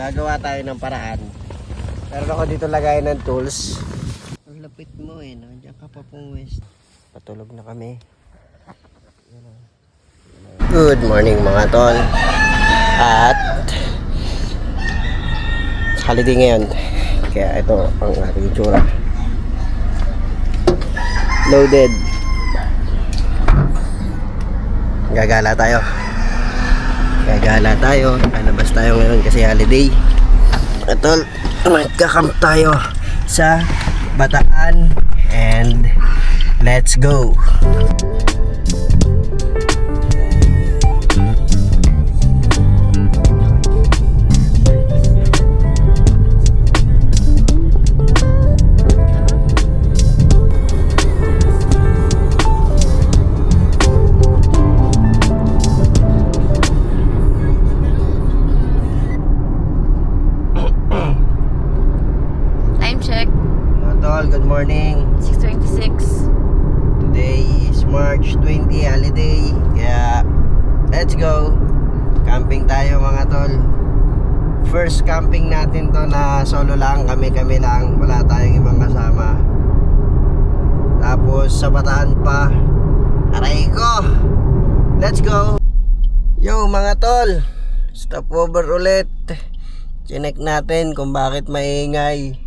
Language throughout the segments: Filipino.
gagawa tayo ng paraan. Meron ako dito lagay ng tools. Ang lapit mo eh, nandiyan ka pa pong west. Patulog na kami. Good morning mga tol. At holiday ngayon. Kaya ito ang ating itsura. Loaded. Gagala tayo. Lalabas tayo ngayon kasi holiday. Tol, magkakamp tayo sa Bataan. And let's go. Good morning. 6:26. Today is March 20, holiday. Kaya let's go. Camping tayo mga tol. First camping natin to na solo lang, kami lang. Wala tayong ibang kasama. Tapos sa Bataan pa. Aray ko. Let's go. Yo mga tol, stop over ulit. Chinek natin kung bakit maingay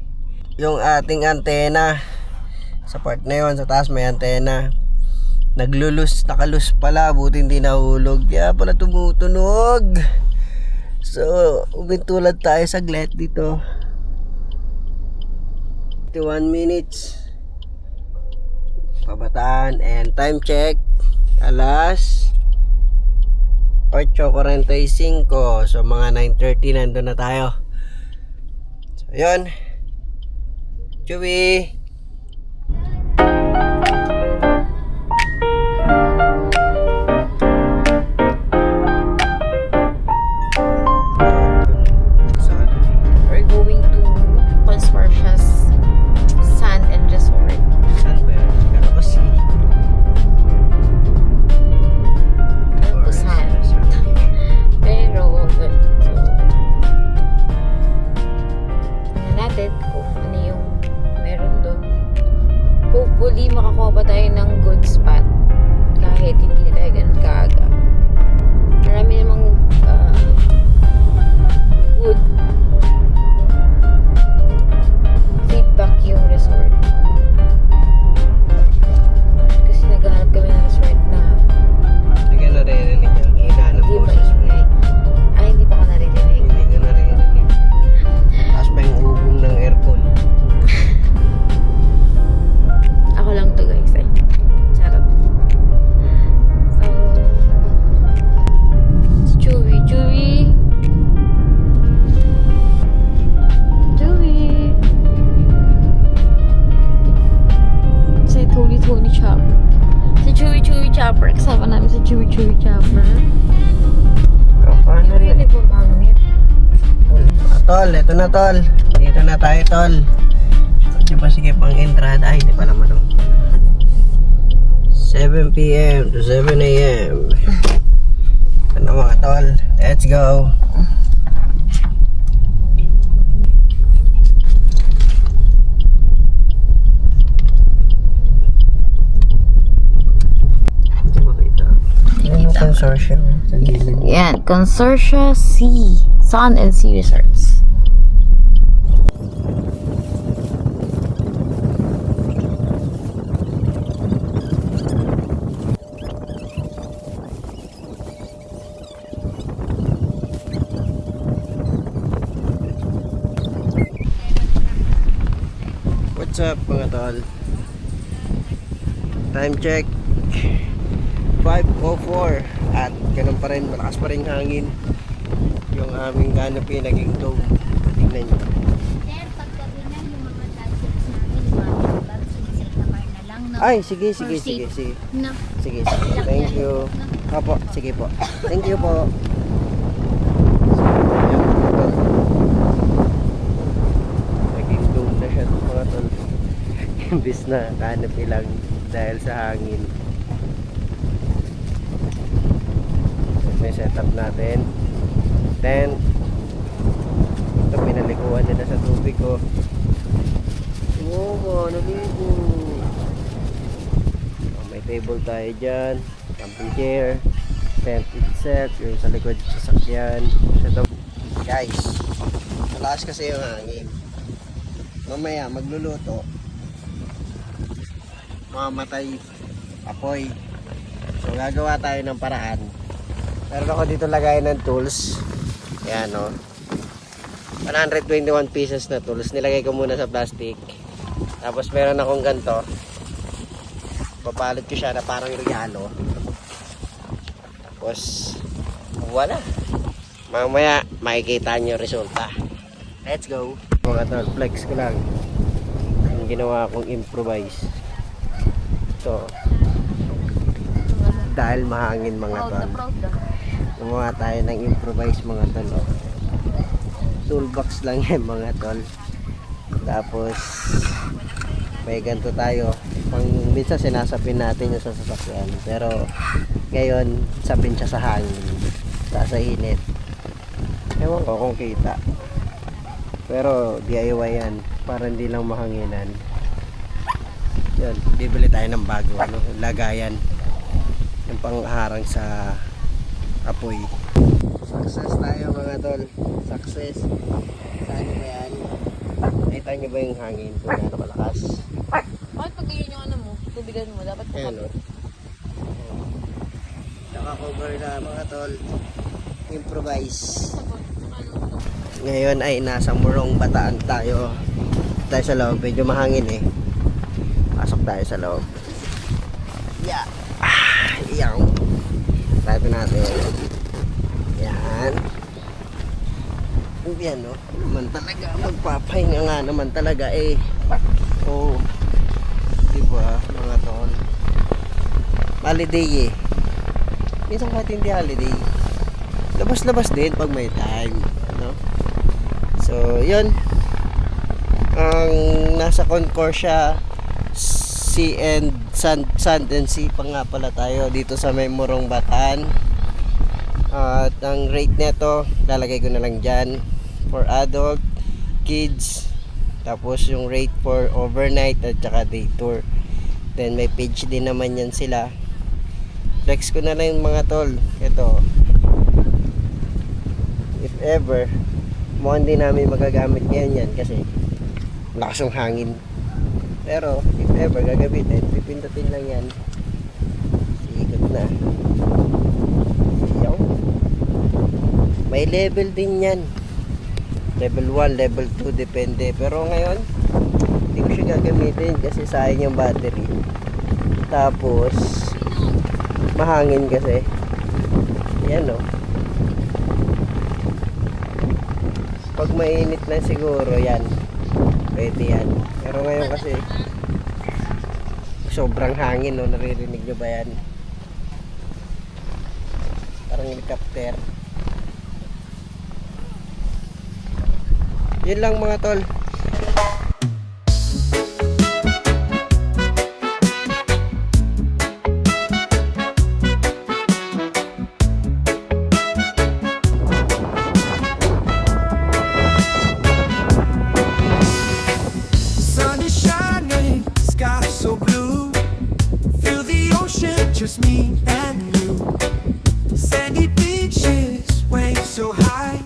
yung ating antena. Sa part na yun, sa taas may antena. Nakalus pala, buti hindi nahulog. Kaya pala tumutunog. So, umintulad tayo saglit dito. 51 minutes Pabataan. And time check, alas 8:45. So mga 9:30 nandun na tayo. So yun, Chewy. We're going to Consortia's Sand and Resort. Saan ba yun? Karabasi. Alam ko saan. Pero, so, tingnan natin kung ano yung meron doon. Hopefully, makakuha pa tayo ng good spot kahit hindi na tayo ganun kaaga. Marami namang good feedback yung resort. Kasi naghahanap kami ng resort na Hindi ka naririnig yan. Hina ng hindi boses mo. maingay. Ay, hindi pa ka naririnig. Hindi ka naririnig. Taas pa yung hugong ng aircon. Ako lang to guys eh. Charot. So, si Chewy. Si Tony Chopper. Si Chewy Chopper. Kasama namin si Chewy Chopper. Paano rin? Hindi po pangit. Tol, eto na tol. Dito na tayo tol. Sige pang entrada. Ay, hindi pala manong. 7 p.m. to 7 a.m. Ano mga tol? Let's go. Hindi makita. Ano consortium? Sa gilid. Yan, Consortia Sea. Sun and Sea Resorts. What's up mga tol? Time check 5:04 at ganun pa rin, malakas pa rin hangin. Yung aming canopy naging dome. Tingnan nyo. Sir, paggabi na yung mga gadgets namin, mga sinisip na bar na lang. No? Ay, sige. For safe. No. Sige. Thank you. Opo, sige po. Thank you po. Naging dome na siya mga tol. Imbis na canopy lang dahil sa hangin. May setup natin. Tent. pinalikuan nila sa tubig ko. Oo, naligo. May table tayo dyan, camping chair, tent itself, yung sa likod sa sasakyan. Guys, malakas kasi yung hangin. Mamaya magluluto, mamamatay apoy. So gagawa tayo ng paraan. Meron ako dito lagay ng tools. Ayan o. 121 pieces na tools. Nilagay ko muna sa plastic. Tapos meron akong ganito. Papalot ko siya na parang regalo. Tapos wala. Mamaya makikita nyo resulta. Let's go. Mga tol, flex ko lang. Yung ginawa kong improvise. Ito. Dahil mahangin mga tol. Gumawa tayo ng improvise mga tol. Oh. Toolbox lang yan mga tol. Tapos may ganito tayo. Minsan sinasapin natin yung sa sasakyan. Pero ngayon sapin siya sa hangin. Sa init. Ewan ko kung kita. Pero DIY yan. Para hindi lang mahanginan. Yun. Bibili tayo ng bago. Ano, lagayan. Yung pangharang sa apoy. Success tayo mga tol. Success. Saan nyo ba yan? Nakita nyo ba yung hangin kung gaano malakas? Bakit pag yun yung ano mo, tubigan mo, dapat Ayan o. Naka-cover na mga tol. Improvise. Ngayon ay nasa Morong Bataan tayo. Tayo sa loob. Medyo mahangin eh. Pasok tayo sa loob. Yeah. Iyaw. Tayo natin. Yan. Yan no. Naman talaga. Magpapahinga nga naman talaga eh. Oo. Diba mga tol. Holiday eh. Minsan kahit hindi holiday. Labas-labas din pag may time. No? So yun. Ang nasa Concorsia Sea and Sand and Sea pa nga pala tayo dito sa may Morong Bataan. At ang rate nito lalagay ko na lang dyan for adult, kids, tapos yung rate for overnight at saka day tour. Then may page din naman yan sila. Flex ko na lang yung mga tol. Ito, if ever mukhang hindi namin magagamit ngayon yan kasi lakas yung hangin. Pero if ever gagamitin, pipindutin lang yan. Ikot na. Yaw. May level din yan. Level 1, level 2 depende. Pero ngayon hindi ko siya gagamitin kasi sayang yung battery. Tapos mahangin kasi. Yan o. Pag mainit lang siguro yan, pwede yan. Pero ngayon kasi sobrang hangin, no? Naririnig nyo ba yan? Parang helicopter. Yun lang mga tol. Just me and you. Sandy beaches, waves so high.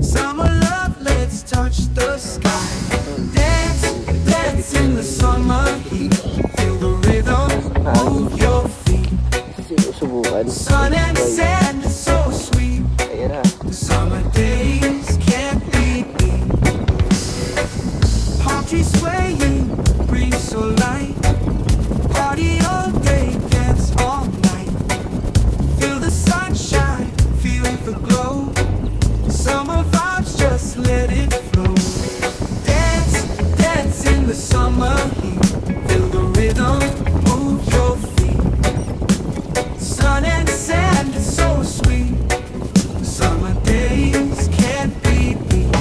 Summer love, let's touch the sky. Dance, dance in the summer heat. Feel the rhythm, move your feet. Subukan. Sun and sand is so sweet. Ayan na. Summer days can't be beat. Palm trees swaying, breeze so light. Party all day, dance all night. Feel the sunshine, feel the glow. Summer vibes, just let it flow. Dance, dance in the summer heat. Feel the rhythm, move your feet. Sun and sand is so sweet. Summer days can't be beat.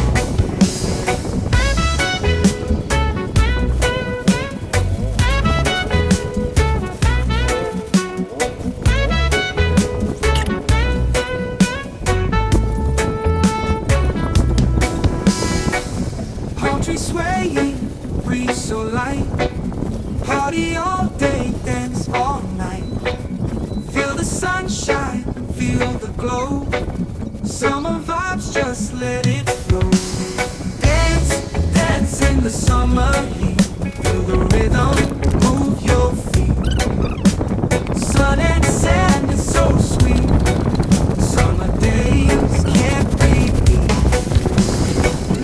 swaying, breeze so light. Party all day, dance all night. Feel the sunshine, feel the glow. Summer vibes, just let it flow. Dance, dance in the summer heat. Feel the rhythm, move your feet. Sun and sand is so sweet. Summer days can't be beat.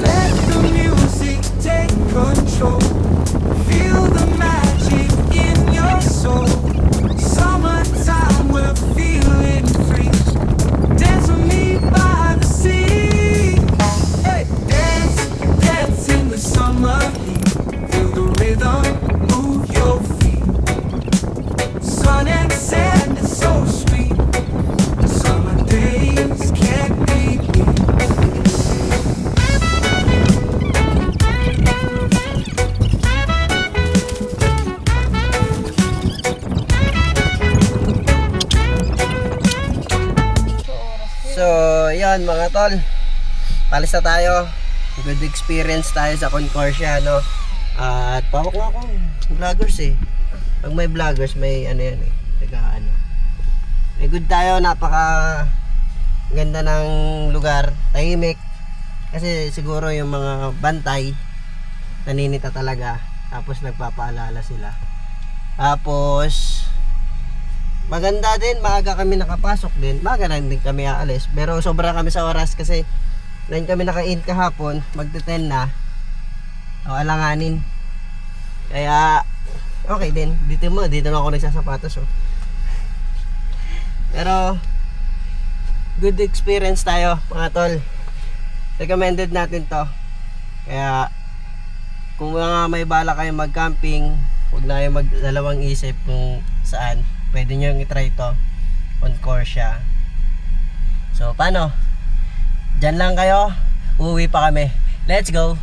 Let the music take control. Feel the magic in your soul. Summertime, we're feeling free. Dance with me by the sea. Hey, dance, dance in the summer heat. Feel the rhythm, move your feet. Sun and sand is so sweet. Summer days can't be beat. So, yan mga tol. Palis na tayo. Good experience tayo sa Concorsia, no? At pawak nga ako. Vloggers eh. Pag may vloggers, may ano yan eh. Taga ano. May good tayo. Napaka ganda ng lugar. Tahimik. Kasi siguro yung mga bantay naninita talaga. Tapos nagpapaalala sila. Tapos maganda din, maaga kami nakapasok din. Maaga na din kami aalis. Pero sobra kami sa oras kasi 9 kami naka-in kahapon, magte-10 na. O alanganin. Kaya okay din. Dito na ako nagsasapatos oh. Pero good experience tayo mga tol. Recommended natin to. Kaya kung mga may bala kayo mag-camping, huwag na kayo magdalawang isip kung saan. Pwede nyo i-try to on Corsia. So paano? Diyan lang kayo. Uuwi pa kami. Let's go!